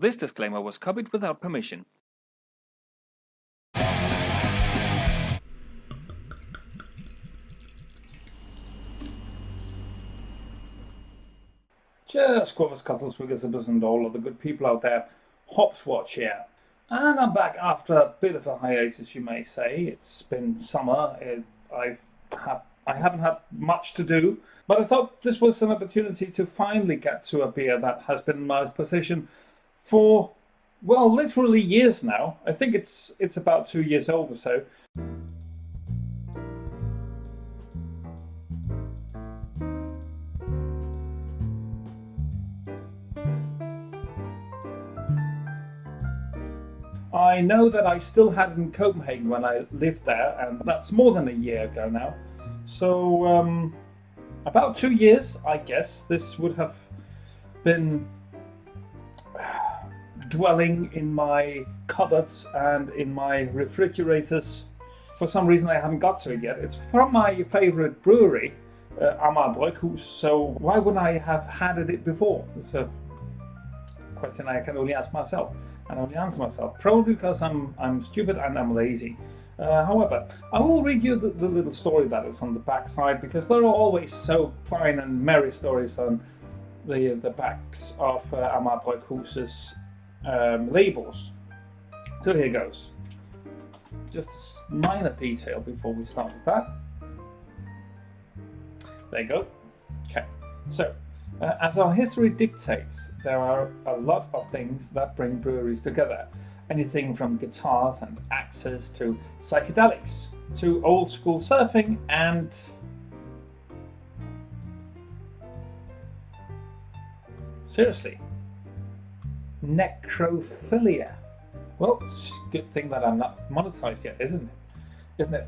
This disclaimer was copied without permission. Just Corvus Cuttles, Wigglesibbers and all of the good people out there. Hopswatch here. And I'm back after a bit of a hiatus, you may say. It's been summer. I haven't had much to do, but I thought this was an opportunity to finally get to a beer that has been in my possession for, well, literally years now. I think it's about 2 years old or so. I know that I still had it in Copenhagen when I lived there, and that's more than a year ago now. So, about 2 years, I guess, this would have been dwelling in my cupboards and in my refrigerators. For some reason, I haven't got to it yet. It's from my favorite brewery, Amager Bryghus, so why wouldn't I have had it before? It's a question I can only ask myself. And only answer myself, probably because I'm stupid and I'm lazy. However, I will read you the little story that is on the back side, because there are always so fine and merry stories on the backs of Amager Bryghus's labels. So here goes. Just a minor detail before we start with that. There you go. Okay. So, as our history dictates, there are a lot of things that bring breweries together. Anything from guitars and axes to psychedelics, to old school surfing and seriously, necrophilia. Well, it's a good thing that I'm not monetized yet, isn't it?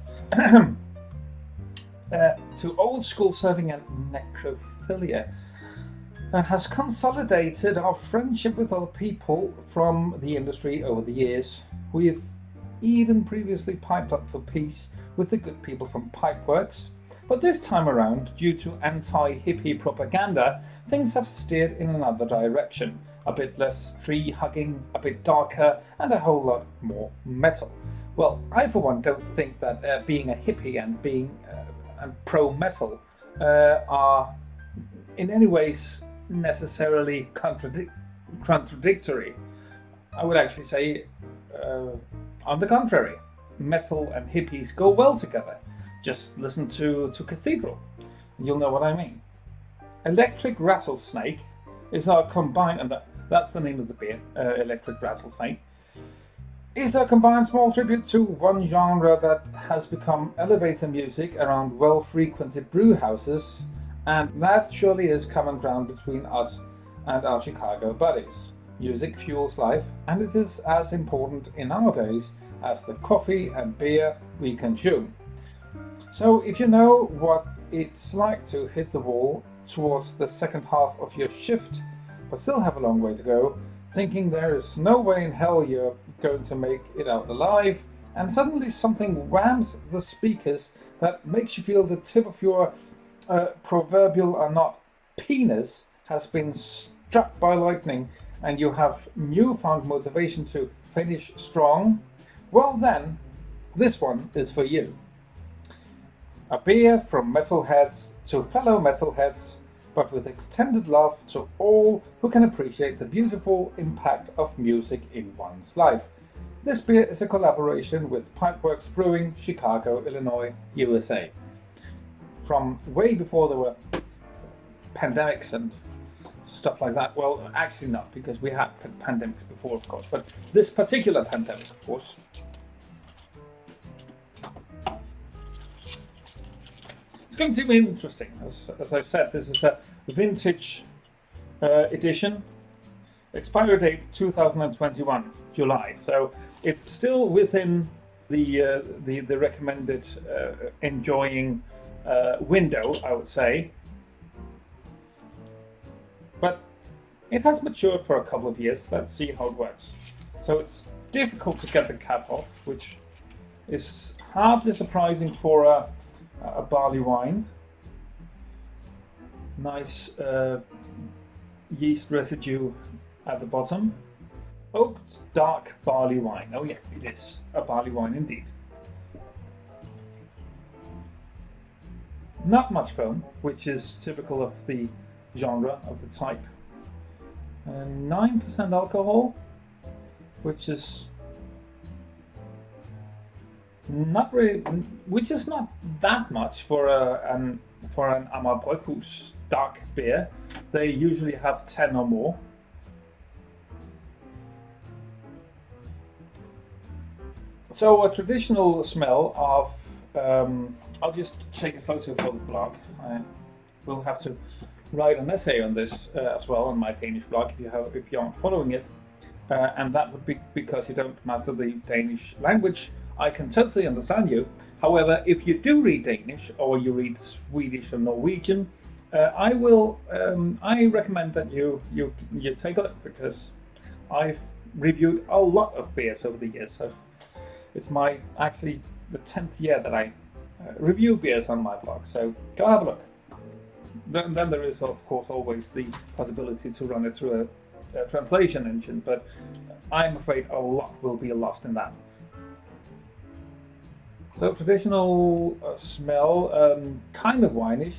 To old school surfing and necrophilia has consolidated our friendship with other people from the industry over the years. We have even previously piped up for peace with the good people from Pipeworks, but this time around, due to anti-hippie propaganda, things have steered in another direction. A bit less tree hugging, a bit darker, and a whole lot more metal. Well, I for one don't think that being a hippie and being pro-metal are in any ways necessarily contradictory. I would actually say, on the contrary, metal and hippies go well together. Just listen to Cathedral, and you'll know what I mean. Electric Rattlesnake is our combined, and that's the name of the beer, Electric Rattlesnake, is a combined small tribute to one genre that has become elevator music around well-frequented brew houses. And that surely is common ground between us and our Chicago buddies. Music fuels life, and it is as important in our days as the coffee and beer we consume. So if you know what it's like to hit the wall towards the second half of your shift, but still have a long way to go, thinking there is no way in hell you're going to make it out alive, and suddenly something whams the speakers that makes you feel the tip of your proverbial or not penis has been struck by lightning, and you have newfound motivation to finish strong, well then, this one is for you. A beer from metalheads to fellow metalheads, but with extended love to all who can appreciate the beautiful impact of music in one's life. This beer is a collaboration with Pipeworks Brewing, Chicago, Illinois, USA. From way before there were pandemics and stuff like that. Well, actually not, because we had pandemics before, of course, but this particular pandemic, of course. It's going to be interesting. As I said, this is a vintage edition. Expiry date 2021, July. So it's still within the recommended enjoying window, I would say, but it has matured for a couple of years. Let's see how it works. So it's difficult to get the cap off, which is hardly surprising for a barley wine. Nice yeast residue at the bottom. Oaked dark barley wine. Oh yeah, it is a barley wine indeed. Not much foam, which is typical of the genre, of the type. 9% alcohol, which is not really, which is not that much for an Amager Bryghus dark beer. They usually have 10 or more. So a traditional smell of, I'll just take a photo for the blog. I will have to write an essay on this as well on my Danish blog if you aren't following it, and that would be because you don't master the Danish language. I can totally understand you. However, if you do read Danish or you read Swedish or Norwegian, I recommend that you take a look, because I've reviewed a lot of beers over the years. So it's actually the 10th year that I review beers on my blog. So go have a look. Then there is, of course, always the possibility to run it through a translation engine, but I'm afraid a lot will be lost in that. So traditional smell, kind of wineish,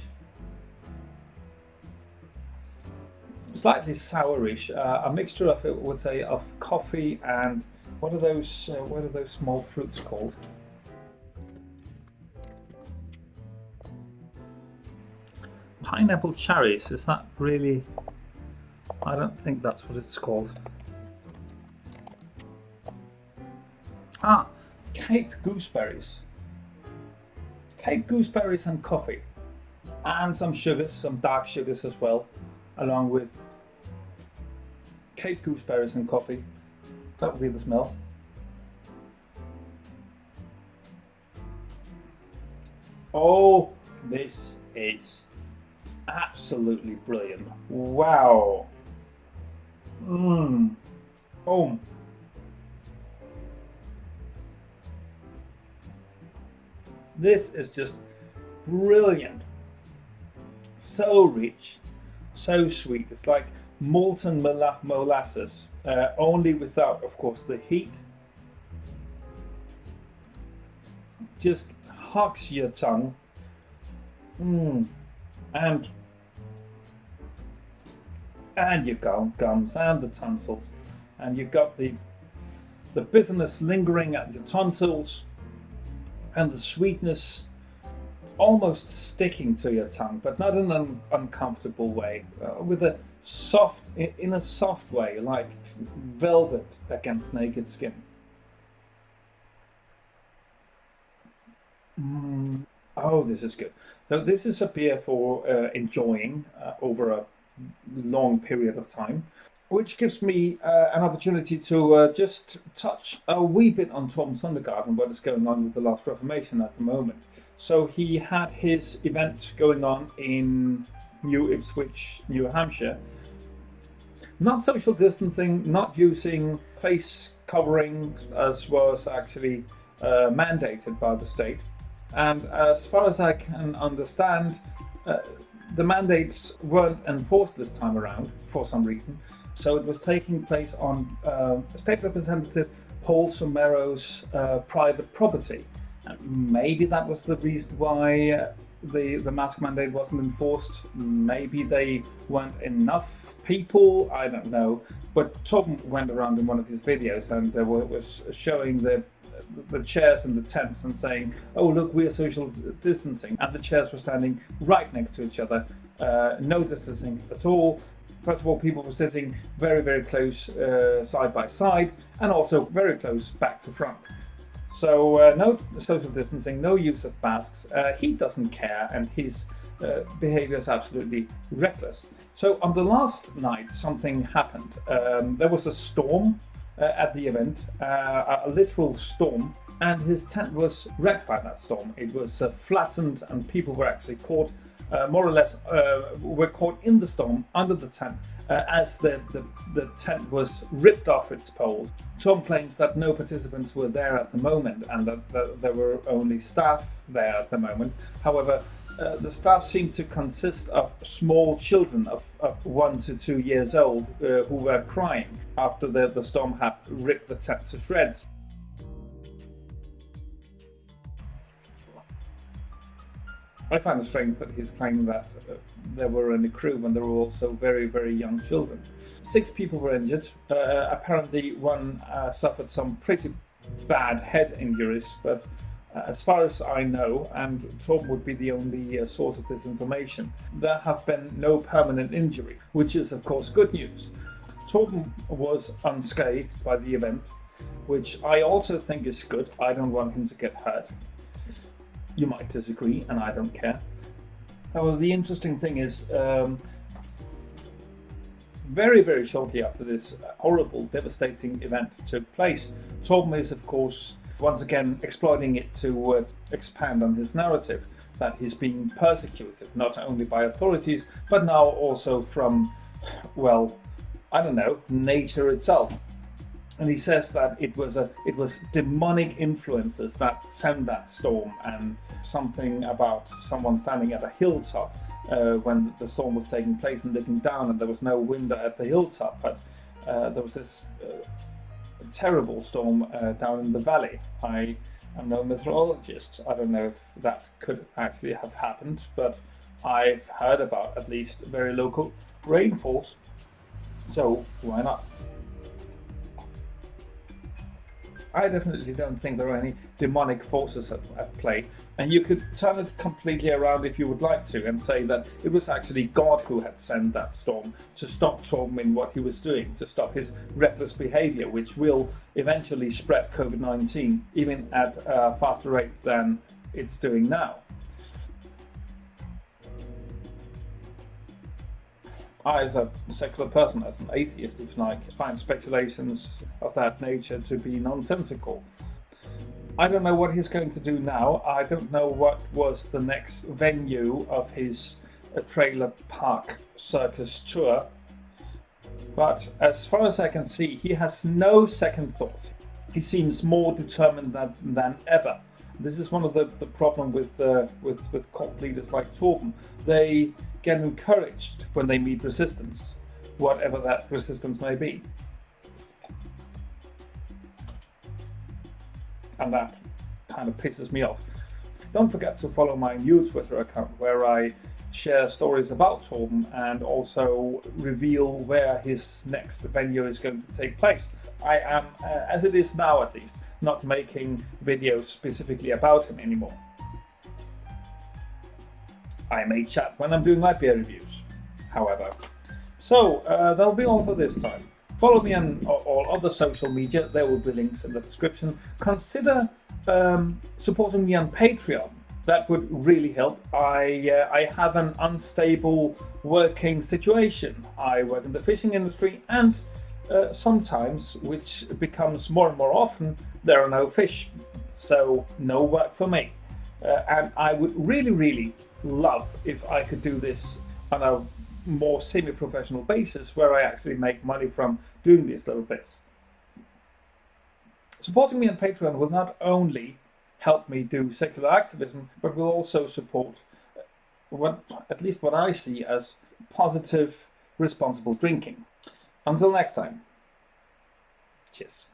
slightly sourish, a mixture of, I would say, of coffee and what are those small fruits called? Pineapple cherries, is that really? I don't think that's what it's called. Cape gooseberries. Cape gooseberries and coffee. And some sugars, some dark sugars as well, along with Cape gooseberries and coffee. That would be the smell. Oh, this is absolutely brilliant. Wow. Oh. This is just brilliant. So rich, so sweet. It's like molten molasses, only without, of course, the heat. Just hugs your tongue. And your gums and the tonsils, and you've got the bitterness lingering at your tonsils, and the sweetness almost sticking to your tongue, but not in an uncomfortable way, in a soft way, like velvet against naked skin. Oh, this is good. So this is a beer for enjoying over a long period of time, which gives me an opportunity to just touch a wee bit on Torben Søndergaard and what is going on with the Last Reformation at the moment. So he had his event going on in New Ipswich, New Hampshire. Not social distancing, not using face covering, as was actually mandated by the state. And as far as I can understand, the mandates weren't enforced this time around for some reason. So it was taking place on State Representative Paul Somero's private property. And maybe that was the reason why the mask mandate wasn't enforced. Maybe they weren't enough people, I don't know. But Torben went around in one of his videos and was showing the chairs in the tents and saying, oh look, we're social distancing, and the chairs were standing right next to each other, no distancing at all. First of all, people were sitting very, very close side by side, and also very close back to front. So no social distancing, no use of masks. He doesn't care, and his behavior is absolutely reckless. So on the last night, something happened. There was a storm at the event, a literal storm, and his tent was wrecked by that storm. It was flattened, and people were actually caught, more or less, were caught in the storm under the tent as the tent was ripped off its poles. Tom claims that no participants were there at the moment and that there were only staff there at the moment. However, The staff seemed to consist of small children of 1 to 2 years old who were crying after the storm had ripped the tent to shreds. I find it strange that he's claiming that there were in the crew when there were also very, very young children. 6 people were injured. Apparently one suffered some pretty bad head injuries, but as far as I know, and Torben would be the only source of this information, there have been no permanent injury, which is of course good news. Torben was unscathed by the event, which I also think is good. I don't want him to get hurt. You might disagree, and I don't care. However, the interesting thing is, very, very shortly after this horrible, devastating event took place, Torben is, of course, once again exploiting it to expand on his narrative that he's being persecuted, not only by authorities, but now also from, well, I don't know, nature itself. And he says that it was demonic influences that sent that storm, and something about someone standing at a hilltop when the storm was taking place and looking down, and there was no window at the hilltop, but there was this terrible storm down in the valley. I am no meteorologist. I don't know if that could actually have happened, but I've heard about at least very local rainfalls, so why not? I definitely don't think there are any demonic forces at play, and you could turn it completely around if you would like to and say that it was actually God who had sent that storm to stop Torben in what he was doing, to stop his reckless behavior, which will eventually spread COVID-19 even at a faster rate than it's doing now. I, as a secular person, as an atheist, if you like, find speculations of that nature to be nonsensical. I don't know what he's going to do now. I don't know what was the next venue of his trailer park circus tour. But as far as I can see, he has no second thought. He seems more determined than ever. This is one of the problem with cult leaders like Torben. They get encouraged when they meet resistance, whatever that resistance may be. And that kind of pisses me off. Don't forget to follow my new Twitter account, where I share stories about Torben and also reveal where his next venue is going to take place. I am, as it is now at least, not making videos specifically about him anymore. I may chat when I'm doing my peer reviews, however. So, that'll be all for this time. Follow me on all other social media. There will be links in the description. Consider supporting me on Patreon. That would really help. I have an unstable working situation. I work in the fishing industry, and sometimes, which becomes more and more often, there are no fish. So, no work for me. And I would really love if I could do this on a more semi-professional basis, where I actually make money from doing these little bits. Supporting me on Patreon will not only help me do secular activism, but will also support at least what I see as positive, responsible drinking. Until next time, cheers.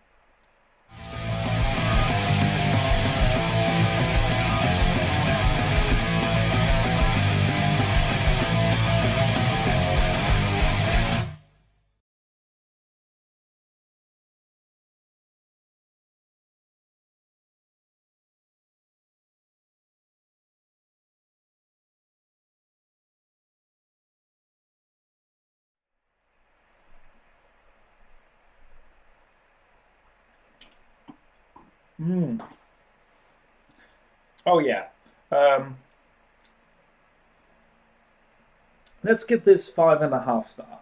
Oh yeah. Let's give this 5.5 stars.